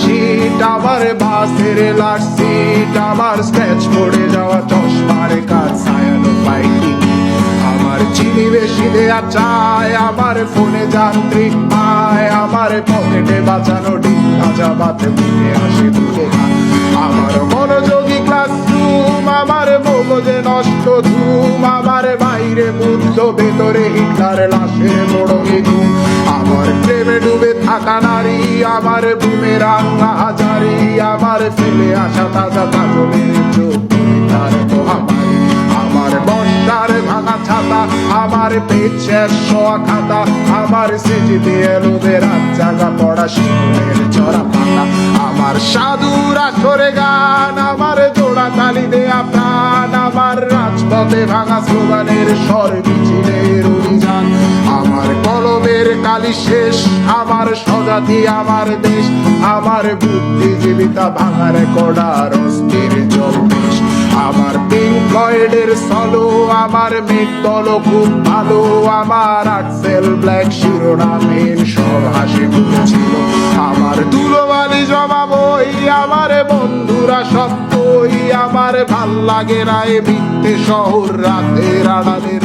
শীত, আমার বাসের লাস্ট সিট, আমার স্ক্র্যাচ পড়ে যাওয়া চশমার কার ছায়ানো পাইটি, আমার চিনি বেশি দেয়া চায়, আমার ফোনে যান্ত্রিক পায়, আমার পকেটে বাঁচানো ডিম ভাজা বাতে মুখে আসে ভুলে গান, আমার মনোযোগী ক্লাসরুম, আমার মগজে নষ্ট ধুম, আমার বাইরে বুদ্ধ ভেতরে হিটলার লাশের বড় ঘুম, আমার প্রেমে ডুবে থাকা নারী, আমার বুমেরাং হাজারি, আমার ফেলে আসা তাজা কাজলের চোখ তার মহামারী, আমার বস্তার ভাঙা ছাতা, আমার পেট শেষ শোয়া খাতা, আমার সেজিতে এলোদের রাত জাগা পড়া শিশুদের চড়া পাতা, আমার সাধুর আসরে গান, আমার জোড়া তালি দেয়া প্রাণ, আমার রাজপথে ভাঙা স্লোগানের স্বর মিছিলের অভিযান, আমার কলমের কালি শেষ, আমার স্বজাতি আমার দেশ, আমার বুদ্ধিজীবিতা ভাঙার কড়ার অস্থির জলবেশ, আমার পিঙ্ক ফ্লয়েডের সলো, আমার মেঘ বলো খুব ভালো, আমার আর্টসেল ব্ল্যাক শিরোনামের সব হাসি মুখছিল, আমার ধুলোবালি জমা বই, আমার বন্ধুরা সত্যই, আমার ভাল লাগে না এ মিথ্যে শহর রাতের আড়ালের